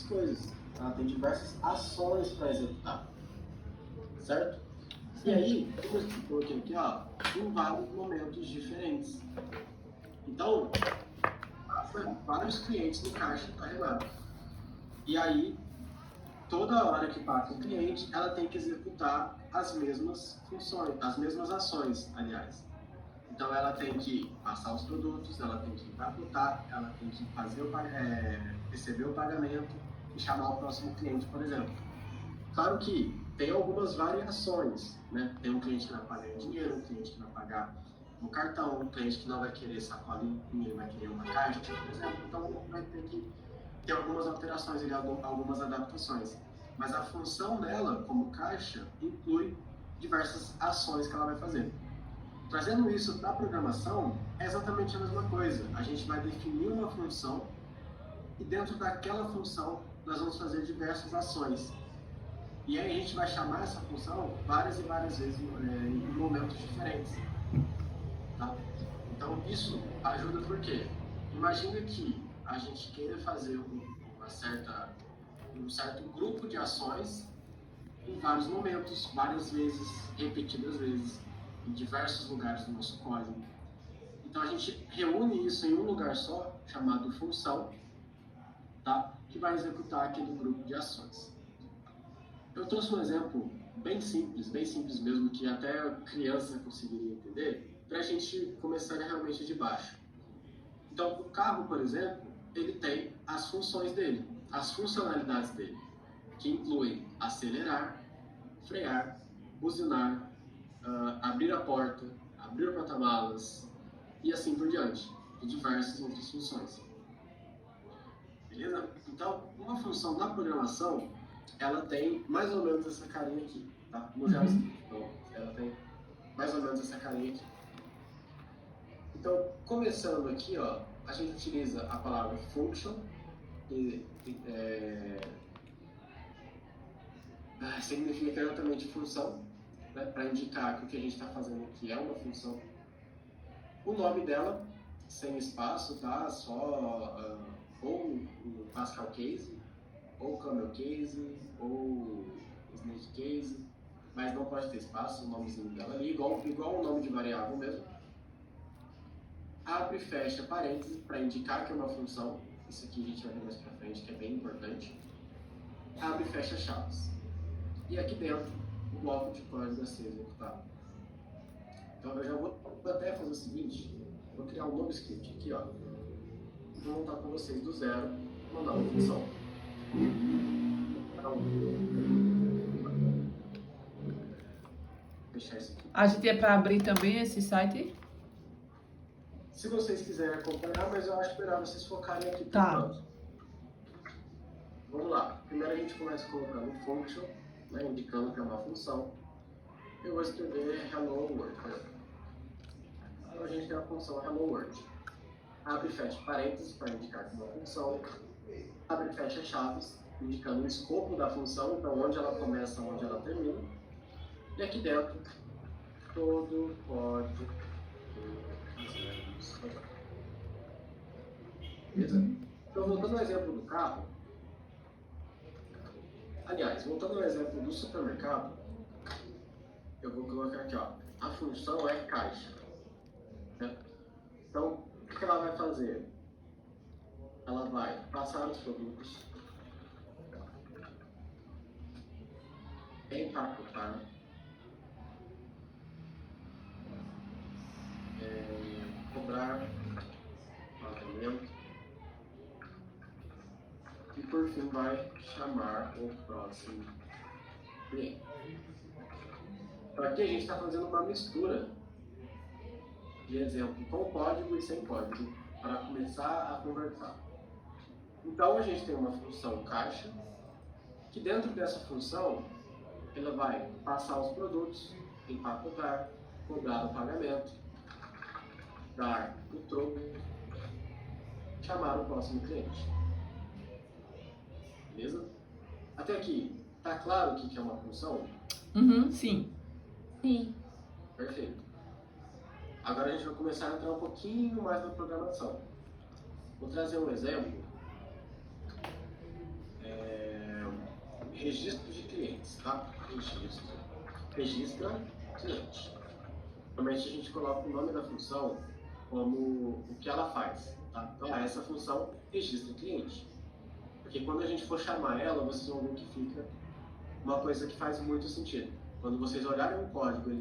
coisas, ela tem diversas ações para executar, certo? E aí, como eu coloquei aqui, ó, em vários momentos diferentes. Então, vários clientes no caixa carregado. E aí, toda hora que passa um cliente, ela tem que executar as mesmas funções, as mesmas ações, aliás. Então, ela tem que passar os produtos, ela tem que empacotar, ela tem que fazer receber o pagamento e chamar o próximo cliente, por exemplo. Claro que tem algumas variações, né? Tem um cliente que vai pagar em dinheiro, um cliente que vai pagar no cartão, um cliente que não vai querer sacolinha, ele vai querer uma caixa, por exemplo. Então, vai ter que ter algumas alterações, algumas adaptações. Mas a função dela, como caixa, inclui diversas ações que ela vai fazer. Trazendo isso para a programação, é exatamente a mesma coisa. A gente vai definir uma função e dentro daquela função nós vamos fazer diversas ações. E aí a gente vai chamar essa função várias e várias vezes em momentos diferentes. Tá? Então isso ajuda porque imagina que a gente queira fazer um certo grupo de ações em vários momentos, várias vezes, repetidas vezes, em diversos lugares do nosso código. Então a gente reúne isso em um lugar só, chamado função, tá? Que vai executar aquele grupo de ações. Eu trouxe um exemplo bem simples mesmo, que até criança conseguiria entender, para a gente começar realmente de baixo. Então, o carro, por exemplo, ele tem as funções dele, as funcionalidades dele, que incluem acelerar, frear, buzinar, abrir a porta, abrir o porta-malas e assim por diante, e diversas outras funções. Beleza? Então, uma função da programação, ela tem mais ou menos essa carinha aqui, tá? No JavaScript. Então, ela tem mais ou menos essa carinha aqui. Então, começando aqui, ó, a gente utiliza a palavra function, que significa exatamente função, né, para indicar que o que a gente está fazendo aqui é uma função. O nome dela, sem espaço, tá? Só ou o Pascal Case, ou Camel Case, ou Snake Case, mas não pode ter espaço, o nomezinho dela ali, igual o nome de variável mesmo. Abre e fecha parênteses para indicar que é uma função. Isso aqui a gente vai ver mais para frente, que é bem importante. Abre e fecha chaves. E aqui dentro, o bloco de código a ser executado. Então eu já vou até fazer o seguinte, vou criar um novo script aqui, ó. Vou montar com vocês do zero, mandar uma função. Então, fechar isso aqui. A gente é para abrir também esse site? Se vocês quiserem acompanhar, mas eu acho melhor vocês focarem aqui. Tá. Vamos lá. Primeiro a gente começa colocando um function, né, indicando que é uma função. Eu vou escrever hello world. Então a gente tem a função hello world. Abre e fecha parênteses para indicar que é uma função. Abre e fecha chaves, indicando o escopo da função, então onde ela começa, onde ela termina. E aqui dentro, todo o código. Beleza? Então, voltando ao exemplo do carro. Aliás, voltando ao exemplo do supermercado, eu vou colocar aqui, ó. A função é caixa. Né? Então, o que ela vai fazer? Ela vai passar os produtos, empacotar, cobrar pagamento e por fim vai chamar o próximo cliente. Então aqui a gente está fazendo uma mistura de exemplo com código e sem código para começar a conversar. Então a gente tem uma função caixa que dentro dessa função ela vai passar os produtos, empacotar, cobrar o pagamento, dar o troco, chamar o próximo cliente. Beleza? Até aqui, tá claro o que é uma função? Sim. Sim. Perfeito. Agora a gente vai começar a entrar um pouquinho mais na programação. Vou trazer um exemplo registro de clientes, tá? Registra cliente. Normalmente a gente coloca o nome da função como o que ela faz, tá? Então, essa função registra cliente. Porque quando a gente for chamar ela, vocês vão ver que fica uma coisa que faz muito sentido. Quando vocês olharem o código e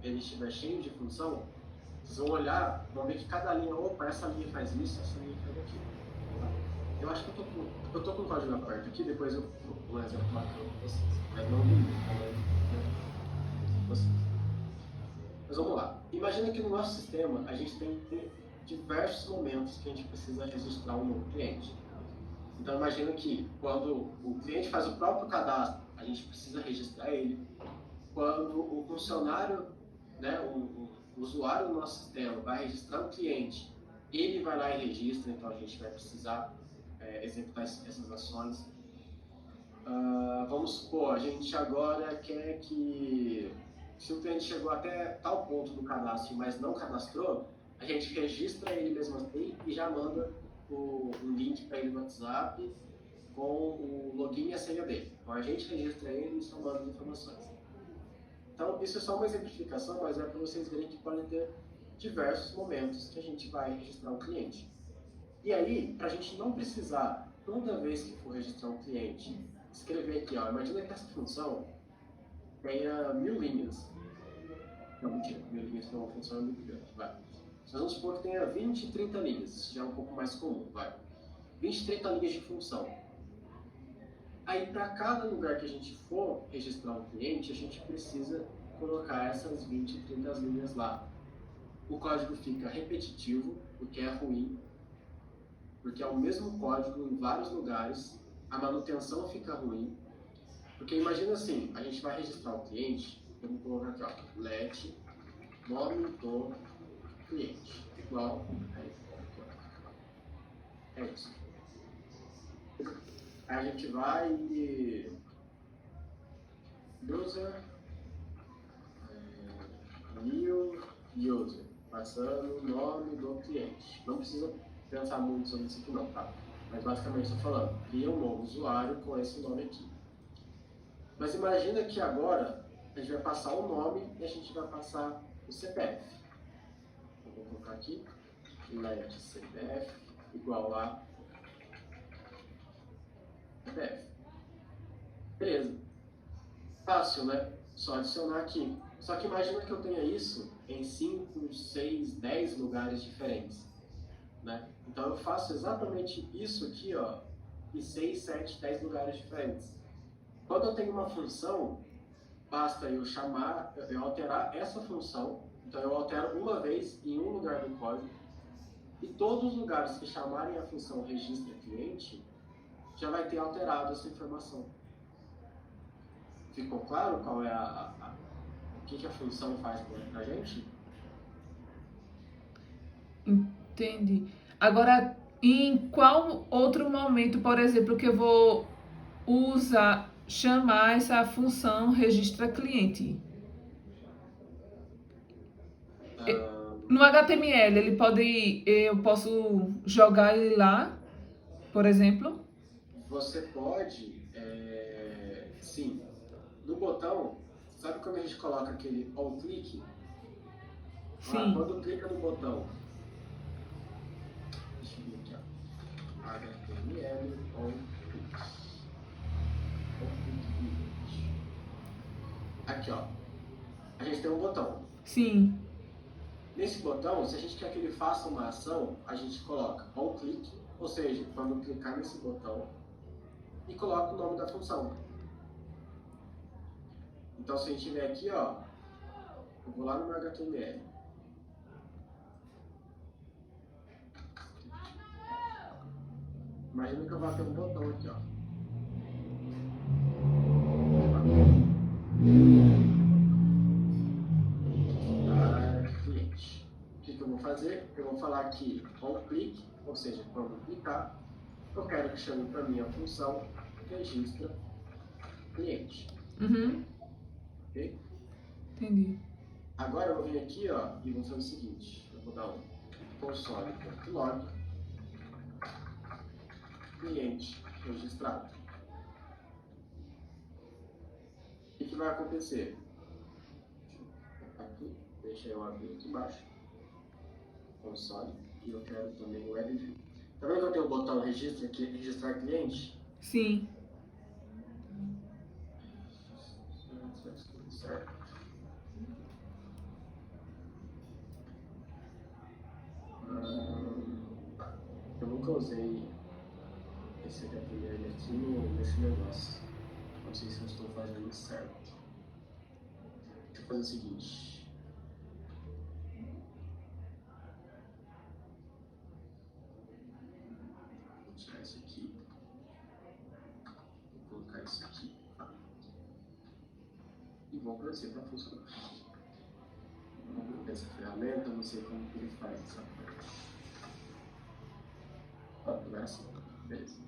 ele estiver cheio de função, vocês vão olhar, vão ver que cada linha, opa, essa linha faz isso, essa linha faz aquilo. Tá? Eu acho que eu tô com o código aberto aqui, depois eu vou um exemplo bacana para vocês. Mas não comigo, vocês. Mas vamos lá. Imagina que no nosso sistema a gente tem diversos momentos que a gente precisa registrar um novo cliente. Então imagina que quando o cliente faz o próprio cadastro, a gente precisa registrar ele. Quando o funcionário, né, o usuário do nosso sistema vai registrar o cliente, ele vai lá e registra, então a gente vai precisar executar essas ações. Vamos supor, a gente agora quer que, se o cliente chegou até tal ponto do cadastro, mas não cadastrou, a gente registra ele mesmo assim e já manda um link para ele no WhatsApp com o login e a senha dele. Então a gente registra ele e só manda as informações. Então isso é só uma exemplificação, mas é para vocês verem que podem ter diversos momentos que a gente vai registrar um cliente. E aí, para a gente não precisar, toda vez que for registrar um cliente, escrever aqui, ó, imagina que essa função tenha 1000 linhas. Não, mentira, 1000 linhas não funciona muito grande, vai. Nós vamos supor que tenha 20, 30 linhas, isso já é um pouco mais comum, vai. 20, 30 linhas de função. Aí, para cada lugar que a gente for registrar um cliente, a gente precisa colocar essas 20, 30 linhas lá. O código fica repetitivo, o que é ruim, porque é o mesmo código em vários lugares, a manutenção fica ruim, porque imagina assim, a gente vai registrar um cliente, vamos colocar aqui, ó, let nome do cliente, igual é isso. Aí a gente vai e user new user, passando o nome do cliente. Não precisa pensar muito sobre isso aqui não, tá? Mas basicamente estou falando, cria um novo usuário com esse nome aqui. Mas imagina que agora a gente vai passar o nome e a gente vai passar o CPF. Eu vou colocar aqui, let CPF igual a CPF. Beleza. Fácil, né? Só adicionar aqui. Só que imagina que eu tenha isso em 5, 6, 10 lugares diferentes. Né? Então eu faço exatamente isso aqui, ó, em 6, 7, 10 lugares diferentes. Quando eu tenho uma função, basta eu chamar, eu alterar essa função. Então eu altero uma vez em um lugar do código. E todos os lugares que chamarem a função registra cliente, já vai ter alterado essa informação. Ficou claro qual é o que a função faz para a gente? Entendi. Agora, em qual outro momento, por exemplo, que eu vou chamar essa função registra cliente? No HTML, eu posso jogar ele lá, por exemplo? Você pode, sim. No botão, sabe quando a gente coloca aquele on click? Sim. Quando clica no botão, deixa eu ver aqui, ó, HTML on click. Aqui, ó, a gente tem um botão. Sim. Nesse botão, se a gente quer que ele faça uma ação, a gente coloca on click, ou seja, quando clicar nesse botão, e coloca o nome da função. Então, se a gente vier aqui, ó, eu vou lá no meu HTML. Imagina que eu vou ter um botão aqui, ó. Cliente. O que eu vou fazer? Eu vou falar aqui on click, ou seja, quando clicar, eu quero que chame para mim a função registra cliente. Uhum. Ok? Entendi. Agora eu vou vir aqui, ó, e vou fazer o seguinte. Eu vou dar um console.log cliente registrado. que vai acontecer? Aqui, deixa eu abrir aqui embaixo. Console. E eu quero também o WebView. Tá vendo que eu tenho o botão registro aqui, registrar cliente? Sim. Certo. Eu nunca usei esse HTML aqui nesse negócio. Não sei se eu estou fazendo certo. Deixa eu fazer o seguinte. Vou tirar isso aqui. Vou colocar isso aqui. E vou aparecer para funcionar. Vamos ver essa ferramenta, não sei como que ele faz essa parte. Vai assim. Beleza.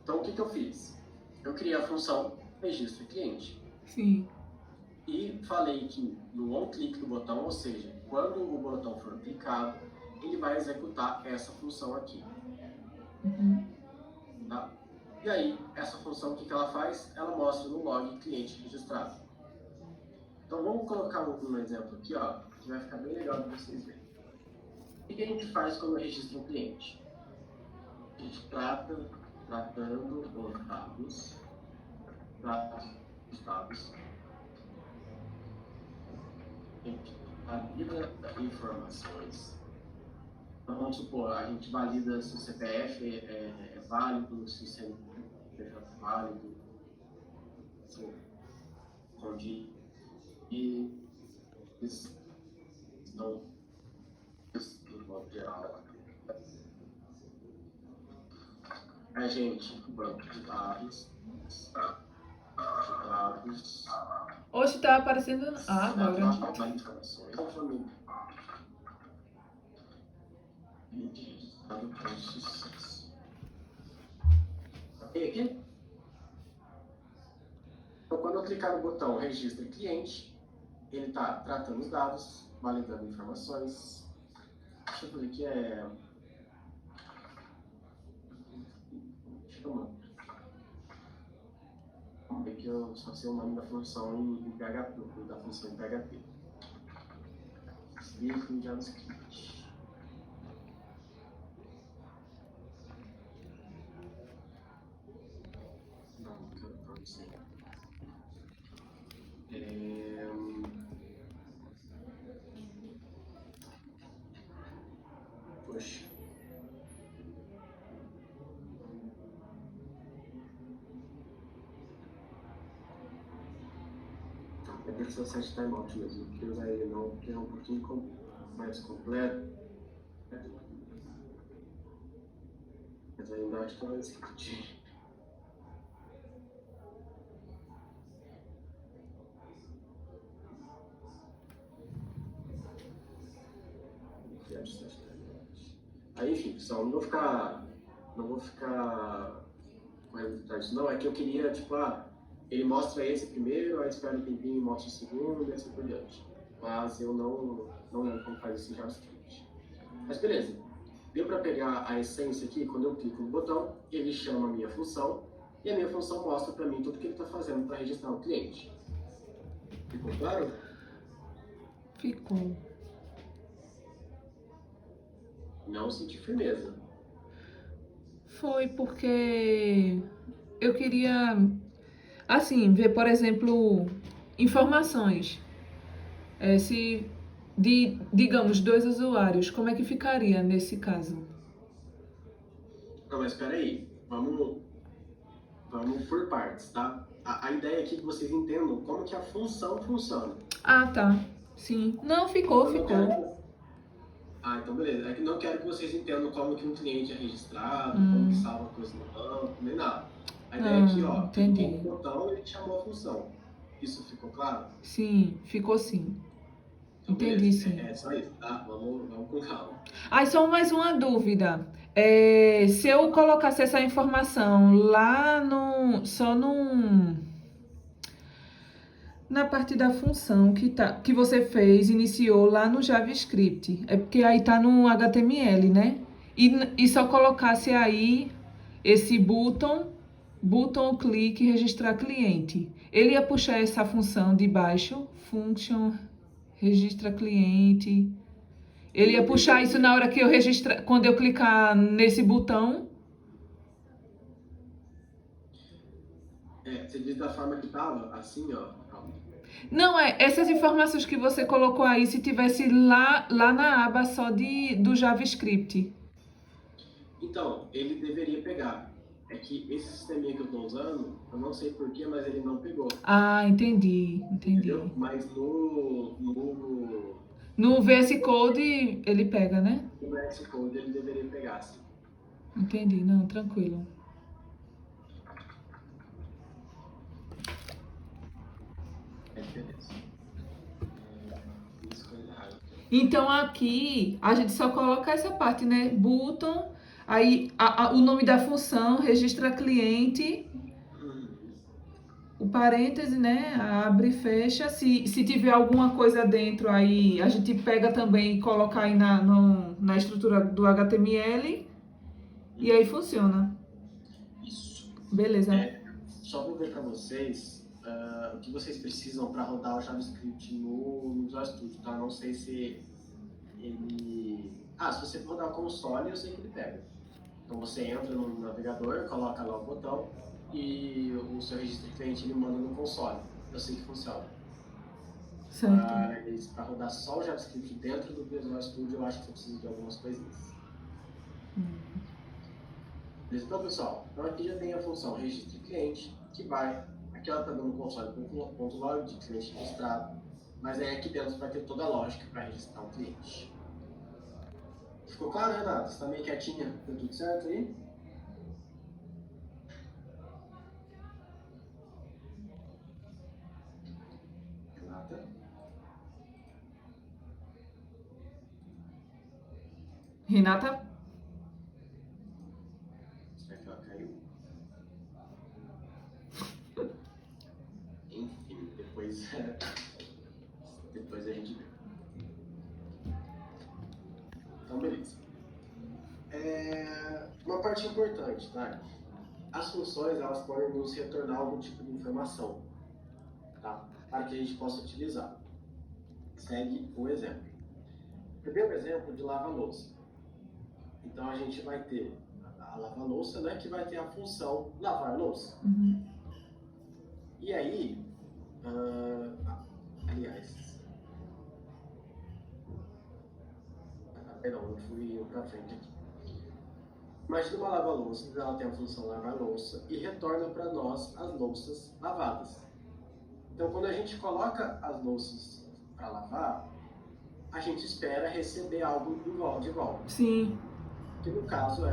Então, o que eu fiz? Eu criei a função registro cliente. Sim. E falei que no on-click do botão, ou seja, quando o botão for clicado, ele vai executar essa função aqui. Tá? E aí, essa função, o que ela faz? Ela mostra no log cliente registrado. Então, vamos colocar um exemplo aqui, ó, que vai ficar bem legal para vocês verem. O que a gente faz quando registra um cliente? A gente tratando os dados, a gente valida informações. Então, vamos supor, a gente valida se o CPF é válido, se o CNPJ é válido, onde não no modo geral. A gente, banco de dados, Hoje tá aparecendo. Ah, agora. informações, família. E aqui? Então, quando eu clicar no botão Registre Cliente, ele está tratando os dados, validando informações. Deixa eu ver aqui, Vamos ver que eu só sei o nome da função em PHP, da função em PHP. Script em JavaScript. Não sei. Poxa. É que esse site timeout mesmo, porque usar ele não, porque é um pouquinho mais completo. Mas ainda acho que é um script. Aí, enfim, pessoal, não vou ficar correndo atrás disso, não. É que eu queria, tipo, ele mostra esse primeiro, aí espera um tempinho e mostra o segundo, e assim por diante. Mas eu não lembro como faz isso em JavaScript. Mas beleza. Deu para pegar a essência aqui, quando eu clico no botão, ele chama a minha função, e a minha função mostra para mim tudo que ele está fazendo para registrar o cliente. Ficou claro? Ficou. Não senti firmeza. Foi porque eu queria, assim, ver, por exemplo, informações. Digamos, 2 usuários, como é que ficaria nesse caso? Não, mas espera aí. Vamos por partes, tá? A ideia aqui é que vocês entendam como que a função funciona. Ah, tá. Sim. Não, ficou. Então beleza. É que não quero que vocês entendam como que um cliente é registrado, como que salva coisa no banco, nem nada. A ideia é que, ó, entendi. tem um botão, ele chamou a função. Isso ficou claro? Sim, ficou sim. Então, Entendi, beleza. sim. É só isso, tá? Vamos com calma. Só mais uma dúvida. Se eu colocasse essa informação lá na parte da função que você iniciou lá no JavaScript, é porque aí tá no HTML, né? E só colocasse aí esse botão botão clique, registrar cliente. Ele ia puxar essa função de baixo, function, registra cliente. Ele ia puxar isso na hora que eu registrar, quando eu clicar nesse botão. Você diz da forma que tava, assim, ó. Não, essas informações que você colocou aí, se tivesse lá na aba só do JavaScript. Então, ele deveria pegar. É que esse sisteminha que eu estou usando, eu não sei porquê, mas ele não pegou. Ah, entendi. Entendeu? Mas no No VS Code ele pega, né? VS Code ele deveria pegar, sim. Entendi, não, tranquilo. Beleza. Isso foi errado. Então aqui a gente só coloca essa parte, né? Button, aí o nome da função, registra cliente, o parêntese, né? Abre e fecha. Se tiver alguma coisa dentro, aí a gente pega também e coloca aí na estrutura do HTML e aí funciona. Isso. Beleza. Só vou ver para vocês o que vocês precisam para rodar o JavaScript no Visual Studio, tá? Não sei se ele... se você rodar o console, eu sei que ele pega. Então você entra no navegador, coloca lá o botão e o seu registro de cliente ele manda no console. Eu sei que funciona. Certo. Mas para rodar só o JavaScript dentro do Visual Studio, eu acho que você precisa de algumas coisinhas. Então, pessoal, então aqui já tem a função registro de cliente, que vai, aqui ela está dando console.log de cliente registrado, mas aí aqui dentro vai ter toda a lógica para registrar um cliente. Ficou claro, Renata? Você está meio quietinha? Deu tudo certo aí? Renata? Renata? Será que ela caiu? Enfim, depois a gente vê. Então, beleza. Uma parte importante, tá? As funções, elas podem nos retornar algum tipo de informação, tá? Para que a gente possa utilizar. Segue o exemplo. Primeiro exemplo de lava-louça. Então, a gente vai ter a lava-louça, né? Que vai ter a função lavar louça. E aí, aliás... Perdão, eu fui para frente aqui. Imagina uma lava-louça, ela tem a função lavar-louça e retorna para nós as louças lavadas. Então, quando a gente coloca as louças para lavar, a gente espera receber algo de volta. Sim. Que no caso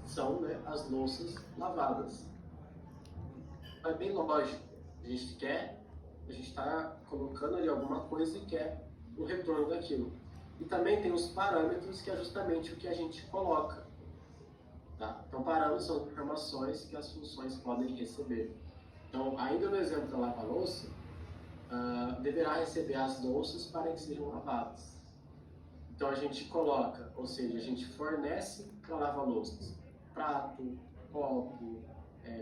são, né, as louças lavadas. É bem lógico. A gente está colocando ali alguma coisa e quer o retorno daquilo. E também tem os parâmetros, que é justamente o que a gente coloca. Tá? Então, parâmetros são informações que as funções podem receber. Então, ainda no exemplo da lava-louça, deverá receber as louças para que sejam lavadas. Então, a gente coloca, ou seja, a gente fornece para lava-louças prato, copo,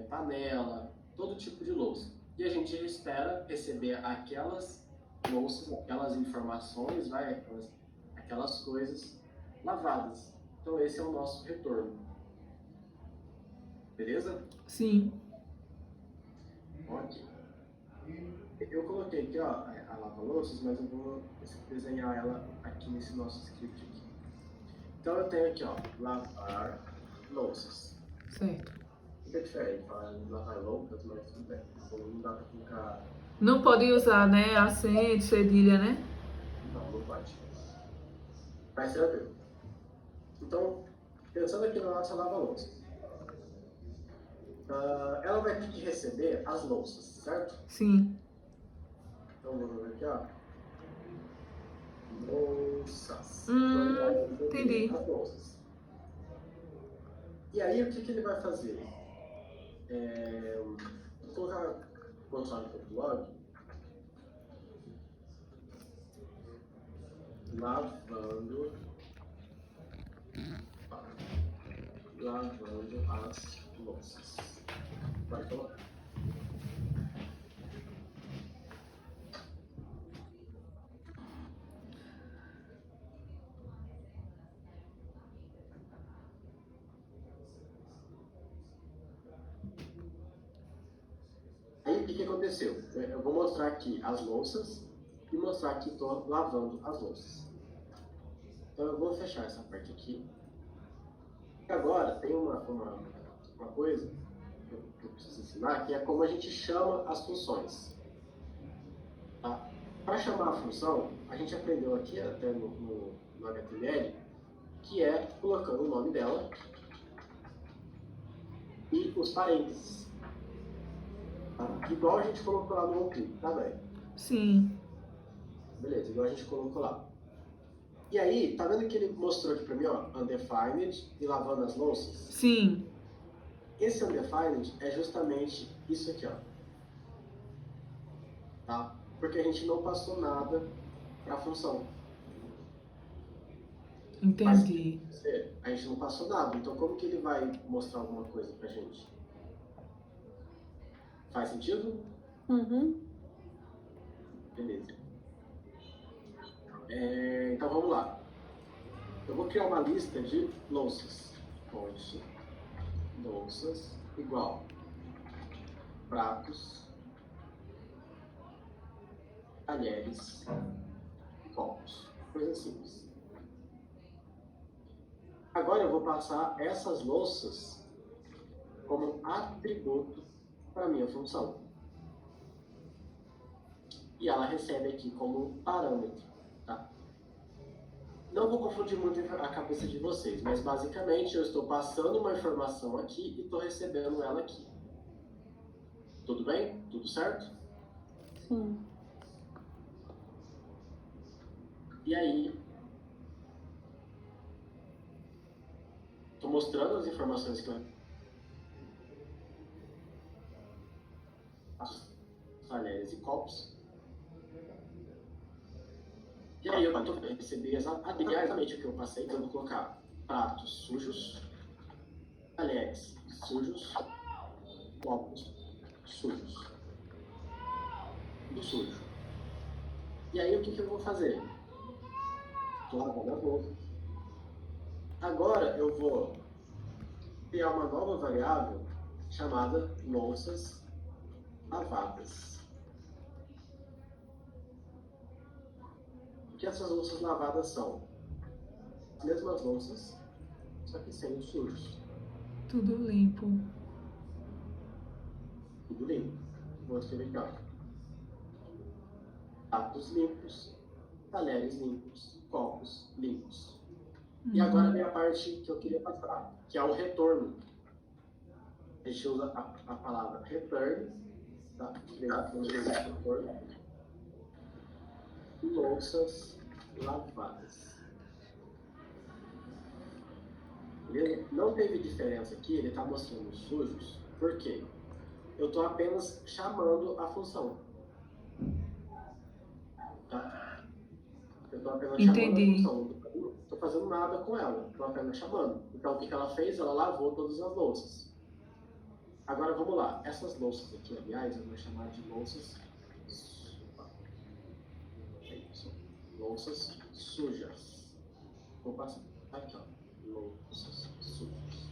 panela, todo tipo de louça. E a gente espera receber aquelas louças, aquelas informações, aquelas coisas lavadas. Então, esse é o nosso retorno. Beleza? Sim. Ok. Eu coloquei aqui, ó, a lava-louças, mas eu vou desenhar ela aqui nesse nosso script aqui. Então eu tenho aqui, ó, lavar louças. Certo. Fica diferente, falar lavar louças, mas tudo bem. Não dá pra colocar... Não pode usar, né, acento, cedilha, né? Não pode. Mas tranquilo. Então, pensando aqui na nossa lava-louças. Ela vai ter que receber as louças, certo? Sim. Então vamos ver aqui, ó. Louças. Entendi. As louças. E aí o que ele vai fazer? Vou colocar o console.log. Lavando as louças. Pode colocar. que aconteceu? Eu vou mostrar aqui as louças e mostrar que estou lavando as louças. Então eu vou fechar essa parte aqui. E agora tem uma coisa que eu preciso ensinar, que é como a gente chama as funções. Tá? Para chamar a função, a gente aprendeu aqui até no HTML, que é colocando o nome dela e os parênteses. Tá? Igual a gente colocou lá no OP, tá bem? Sim. Beleza, igual a gente colocou lá. E aí, tá vendo que ele mostrou aqui pra mim, ó, undefined e lavando as louças? Sim. Esse undefined é justamente isso aqui, ó. Tá? Porque a gente não passou nada para a função. Entendi. Mas, a gente não passou nada, então como que ele vai mostrar alguma coisa pra gente? Faz sentido? Uhum. Beleza. Então vamos lá. Eu vou criar uma lista de louças. Fonte, louças, igual, pratos, talheres, copos. Coisa simples. Agora eu vou passar essas louças como atributo para a minha função. E ela recebe aqui como parâmetro. Tá? Não vou confundir muito a cabeça de vocês, mas basicamente eu estou passando uma informação aqui e estou recebendo ela aqui. Tudo bem? Tudo certo? Sim. E aí, estou mostrando as informações que eu talheres e copos. E aí eu recebi exatamente o que eu passei, então eu vou colocar pratos sujos, talheres sujos, copos sujos. Tudo sujo. E aí o que eu vou fazer? Estou lavando a louça. Agora eu vou criar uma nova variável chamada louças lavadas. O que essas louças lavadas são? As mesmas louças, só que sem os sujos. Tudo limpo. Tudo limpo. Vou escrever aqui, ó. Pratos limpos, talheres limpos, copos limpos. E agora vem a parte que eu queria passar, que é o retorno. A gente usa a palavra return, tá? Retorno. Louças lavadas. Beleza? Não teve diferença aqui, ele está mostrando os sujos, por quê? Eu estou apenas chamando a função. Tá? Eu estou apenas Entendi. chamando a função. Não estou fazendo nada com ela, estou apenas chamando. Então o que ela fez? Ela lavou todas as louças. Agora vamos lá. Essas louças aqui, aliás, eu vou chamar de louças sujas. Vou passar aqui, ó. Louças sujas.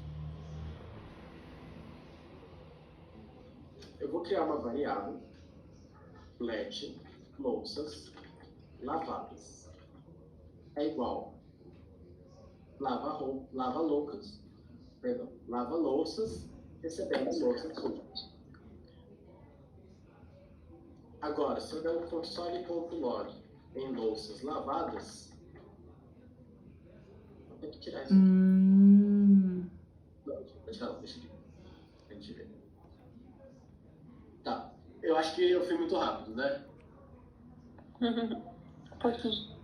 Eu vou criar uma variável, let louças lavadas. É igual lava louças recebendo louças sujas. Agora, se eu der um console.log em louças lavadas, vou ter que tirar isso. Não, deixa a gente ver. Tá, eu acho que eu fui muito rápido, né? Um pouquinho.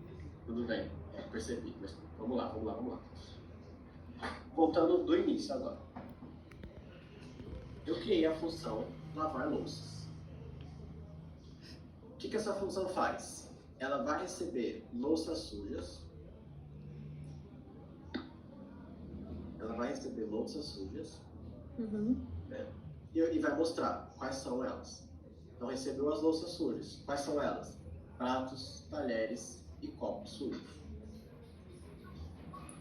Tudo bem, percebi, mas vamos lá. Voltando do início agora. Eu criei a função lavar louças. O que essa função faz? Ela vai receber louças sujas. Uhum. Né? E vai mostrar quais são elas. Então recebeu as louças sujas. Quais são elas? Pratos, talheres e copos sujos.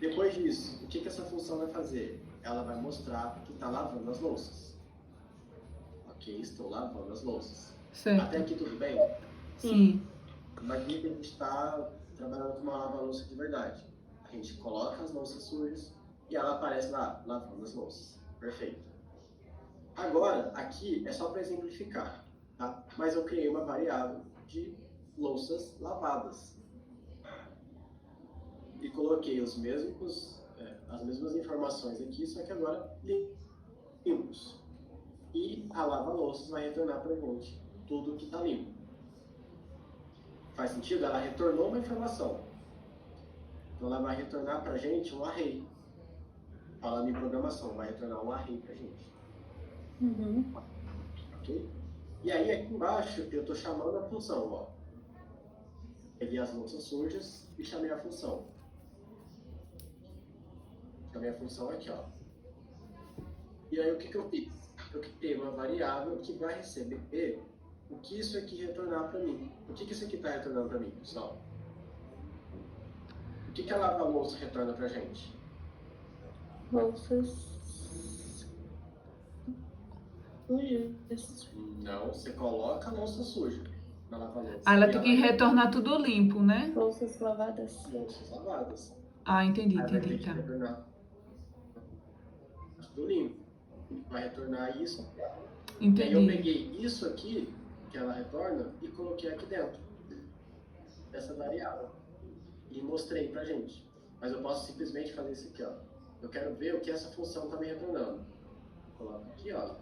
Depois disso, o que essa função vai fazer? Ela vai mostrar que está lavando as louças. Ok, estou lavando as louças. Certo. Até aqui tudo bem? Sim. Mas aqui a gente está trabalhando com uma lava-louça de verdade. A gente coloca as louças sujas e ela aparece lá, lavando as louças. Perfeito. Agora, aqui é só para exemplificar, tá? Mas eu criei uma variável de louças lavadas. E coloquei as mesmas informações aqui, só que agora limpos. E a lava-louças vai retornar para a gente tudo que está limpo. Faz sentido? Ela retornou uma informação. Então ela vai retornar para a gente um array. Falando em programação, vai retornar um array para a gente. Uhum. Ok? E aí aqui embaixo eu estou chamando a função. Ó. Peguei as louças sujas e chamei a função. Chamei a função aqui, ó. E aí o que eu fiz? Eu criei uma variável que vai receber o que isso aqui retornar para mim. O que isso aqui está retornando para mim, pessoal? O que a lava-louça retorna para a gente? Louças sujas. Não, você coloca a louça suja na lava-louça. Ah, ela E tem que retornar tudo limpo, né? Louças lavadas. Louças lavadas. Ah, entendi, Aí vai ter entendi, que tá. retornar tudo limpo. Vai retornar isso. E aí eu Entendi. peguei isso aqui, que ela retorna, e coloquei aqui dentro dessa variável. E mostrei pra gente. Mas eu posso simplesmente fazer isso aqui, ó. Eu quero ver o que essa função está me retornando. Coloco aqui, ó.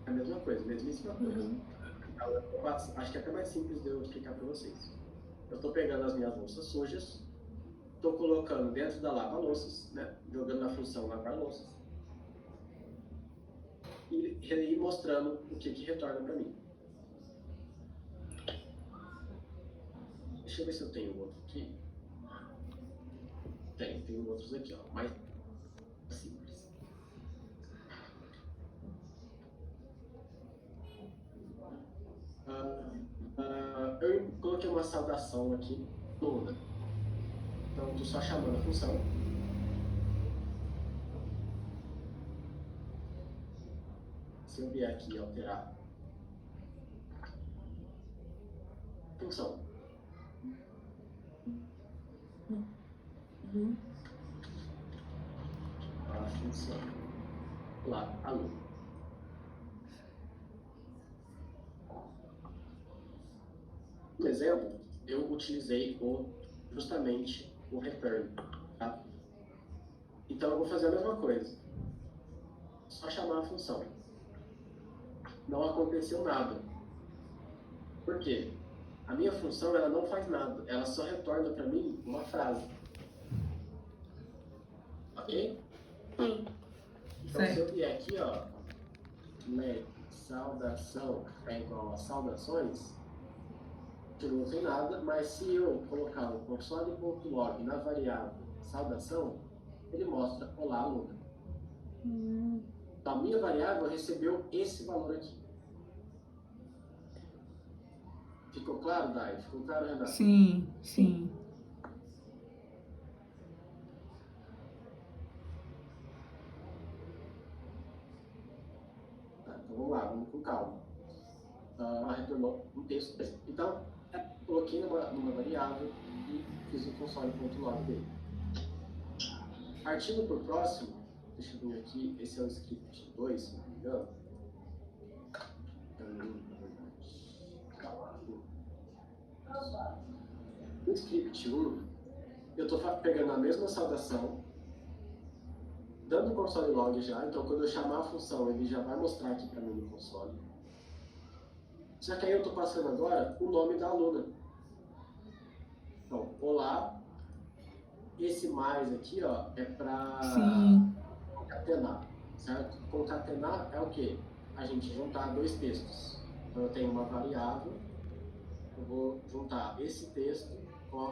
É a mesma coisa, mesmíssima coisa. Uhum. Acho que é até mais simples de eu explicar para vocês. Eu estou pegando as minhas louças sujas, estou colocando dentro da lava-louças, né? Jogando na função lavar-louças. E mostrando o que retorna para mim. Deixa eu ver se eu tenho outro aqui. Tenho outros aqui, ó. Mais simples. Eu coloquei uma saudação aqui toda. Então, estou só chamando a função. Se eu vier aqui e alterar função. Uhum. A função. Lá, aluno. No exemplo, eu utilizei justamente o return. Tá? Então eu vou fazer a mesma coisa. Só chamar a função. Não aconteceu nada. Por quê? A minha função ela não faz nada. Ela só retorna para mim uma frase. Ok? Sim. Então se eu vier aqui, ó, saudação é igual a saudações, não tem nada, mas se eu colocar o console.log na variável saudação, ele mostra olá, aluno. Então a minha variável recebeu esse valor aqui. Ficou claro, Dai? Ficou claro, Renato? Sim, sim. Tá, então vamos lá, vamos com calma. Retornou um texto. Então, coloquei numa variável e fiz o console.log dele. Partindo para o próximo, deixa eu ver aqui, esse é o script 2, se não me engano. No script 1, eu estou pegando a mesma saudação, dando o console log já, então quando eu chamar a função, ele já vai mostrar aqui para mim no console. Só que aí eu estou passando agora o nome da aluna. Então, olá, esse mais aqui, ó, é para concatenar, certo? Concatenar é o quê? A gente juntar dois textos. Então eu tenho uma variável, eu vou juntar esse texto com a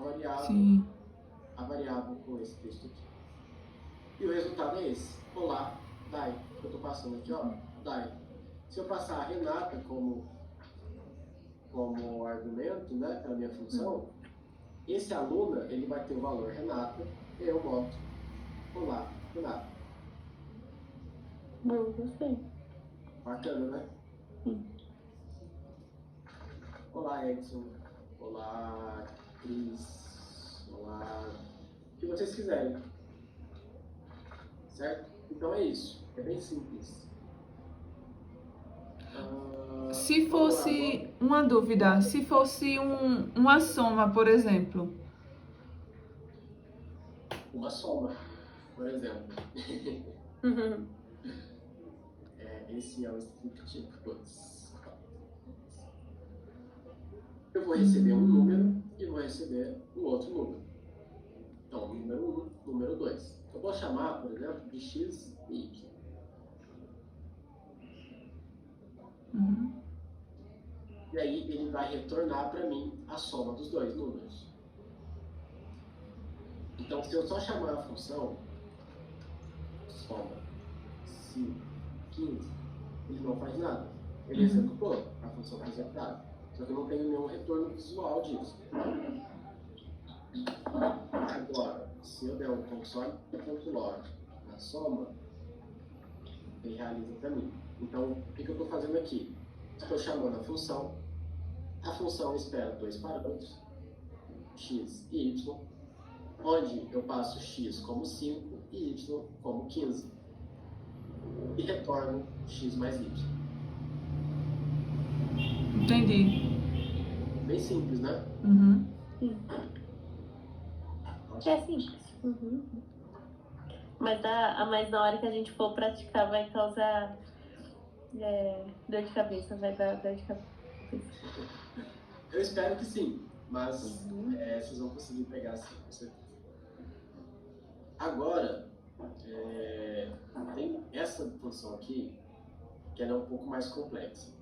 variável com esse texto aqui. E o resultado é esse. Olá, Dai. Eu estou passando aqui, ó, Dai. Se eu passar a Renata como argumento, né, para a minha função, esse aluna, ele vai ter o valor Renata, e eu boto olá, Renata. Boa, gostei. Bacana, né? Sim. Olá, Edson. Olá, Cris. Olá. O que vocês quiserem. Certo? Então é isso. É bem simples. Se Vamos lá fosse agora. uma dúvida, se fosse uma soma, por exemplo. Uma soma, por exemplo. Esse é o script plus. Eu vou receber um número e vou receber um outro número. Então, número 1, número 2. Eu vou chamar, por exemplo, de x e y. E aí ele vai retornar para mim a soma dos dois números. Então, se eu só chamar a função soma 5, 15, ele não faz nada. Ele executou, a função foi executada. Só que eu não tenho nenhum retorno visual disso. Agora, se eu der um console.log na soma, ele realiza para mim. Então, o que eu estou fazendo aqui? Estou chamando a função espera dois parâmetros, x e y, onde eu passo x como 5 e y como 15. E retorno x mais y. Entendi. Bem simples, né? Uhum. Sim. É simples. Mas na hora que a gente for praticar vai causar dor de cabeça, vai dar dor de cabeça. Eu espero que sim, mas vocês vão conseguir pegar assim, com certeza. Agora, tem essa função aqui, que ela é um pouco mais complexa.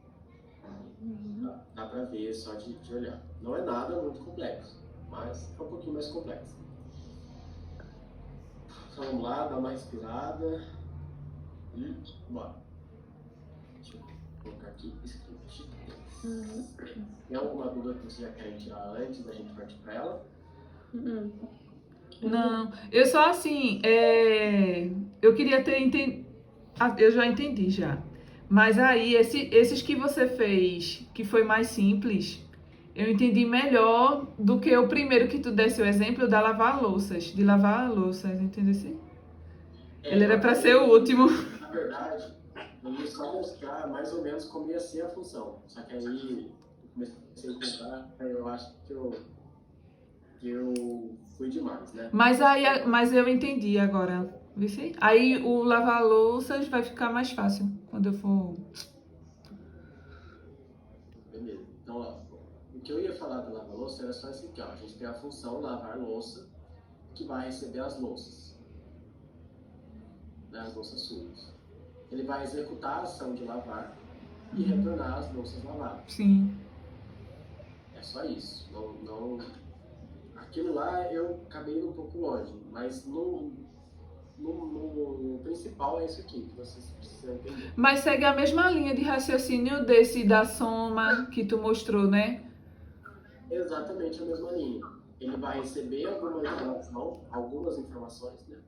Dá pra ver só de olhar. Não é nada muito complexo, mas é um pouquinho mais complexo. Então vamos lá, dá uma respirada e bora. Deixa eu colocar aqui script. Tem alguma dúvida que vocês já querem tirar antes da gente partir para ela? Não, eu só assim, eu queria ter entendido. Eu já entendi já. Mas aí, esses que você fez, que foi mais simples, eu entendi melhor do que o primeiro que tu desse o exemplo da lavar louças, de lavar louças, entendeu? Ele era para ser o último. Na verdade, eu ia só mostrar mais ou menos como ia ser a função. Só que aí eu comecei a tentar, aí eu acho que eu fui demais, né? Mas eu entendi agora. Viu? Aí o lavar louças vai ficar mais fácil quando eu for. Beleza. Então, ó, o que eu ia falar do lavar louça era só esse aqui, ó. A gente tem a função lavar louça que vai receber as louças, né, as louças sujas. Ele vai executar a ação de lavar e retornar as louças lavadas. Sim. É só isso. Não... Aquilo lá eu acabei indo um pouco longe, mas no principal é isso aqui que vocês precisam entender. Mas segue a mesma linha de raciocínio desse da soma que tu mostrou, né? Exatamente a mesma linha. Ele vai receber algumas informações, né?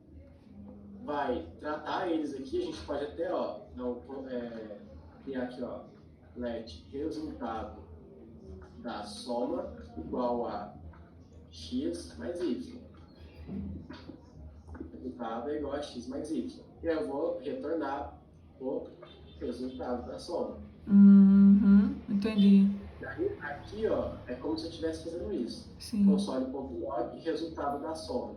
Vai tratar eles aqui, a gente pode até, ó, criar aqui, ó, let resultado da soma igual a x mais y. O resultado é igual a x mais y. E eu vou retornar o resultado da soma. Entendi. Daí, aqui, ó, é como se eu estivesse fazendo isso. Sim. Console.log, resultado da soma.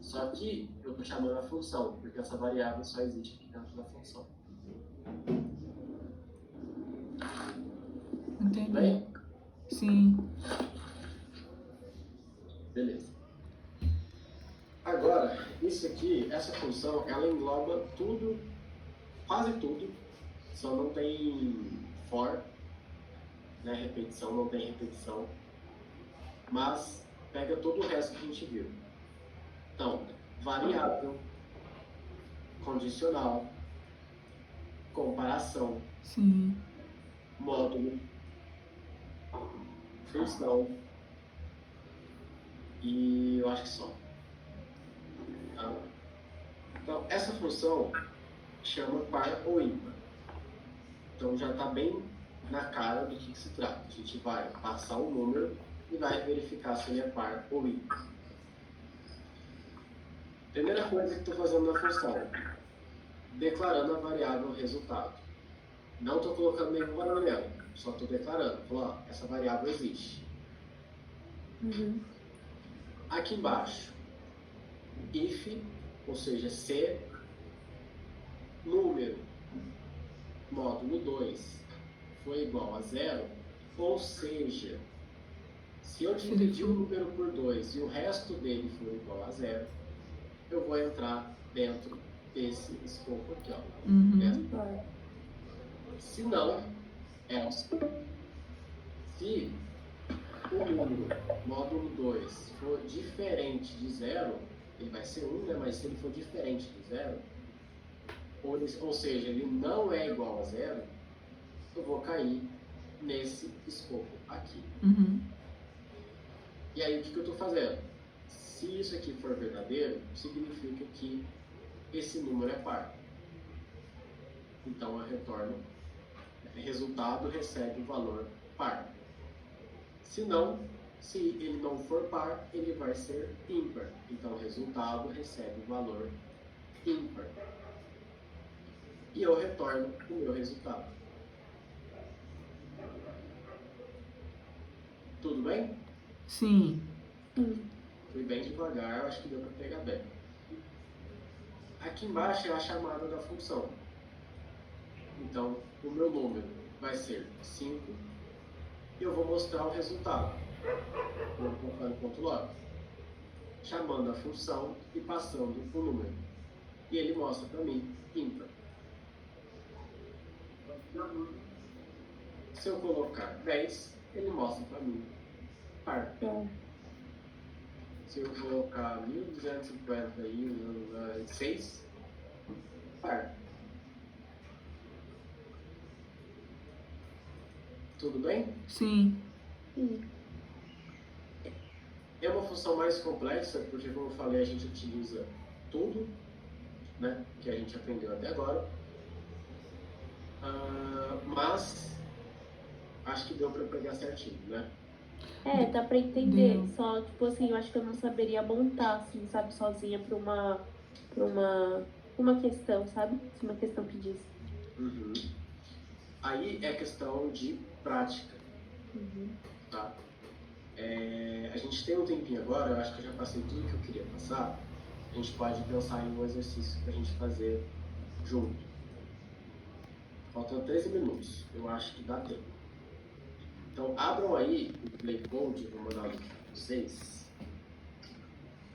Só que eu estou chamando a função, porque essa variável só existe aqui dentro da função. Entendi. Bem? Sim. Beleza. Agora, isso aqui, essa função, ela engloba tudo, quase tudo, só não tem for, né, repetição, não tem repetição, mas pega todo o resto que a gente viu. Então, variável, condicional, comparação, Sim. módulo, função e eu acho que só. Então, essa função, chama par ou ímpar. Então já está bem na cara do que se trata. A gente vai passar o número e vai verificar se ele é par ou ímpar. Primeira coisa que estou fazendo na função, declarando a variável resultado. Não estou colocando nenhum valor nela, só estou declarando. Ó, essa variável existe. Aqui embaixo, if, ou seja, se número módulo 2 for igual a 0, ou seja, se eu dividir o número por 2 e o resto dele for igual a 0, eu vou entrar dentro desse escopo aqui, ó. Se não, else. Se o número módulo 2 for diferente de 0, ele vai ser 1, né? Mas se ele for diferente de 0, ou seja, ele não é igual a 0, eu vou cair nesse escopo aqui. E aí, o que eu estou fazendo? Se isso aqui for verdadeiro, significa que esse número é par. Então, eu retorno, resultado recebe o valor par. Se não, se ele não for par, ele vai ser ímpar. Então, o resultado recebe o valor ímpar. E eu retorno o meu resultado. Tudo bem? Sim. Fui bem devagar, acho que deu para pegar bem. Aqui embaixo é a chamada da função. Então, o meu número vai ser 5 e eu vou mostrar o resultado. Vou colocar no ponto log, chamando a função e passando o número. E ele mostra para mim ímpar. Se eu colocar 10, ele mostra para mim par. Se eu colocar 1256, par. Tudo bem? Sim. É uma função mais complexa, porque, como eu falei, a gente utiliza tudo, né, que a gente aprendeu até agora. Mas acho que deu para pegar certinho, né? Dá pra entender. Deu. Só, tipo assim, eu acho que eu não saberia montar, assim, sabe, sozinha pra uma questão, sabe? Se uma questão pedisse. Aí é questão de prática, tá? A gente tem um tempinho agora, eu acho que eu já passei tudo que eu queria passar. A gente pode pensar em um exercício pra gente fazer junto. Faltam 13 minutos, eu acho que dá tempo. Então, abram aí o Play Code, vou mandar o link para vocês.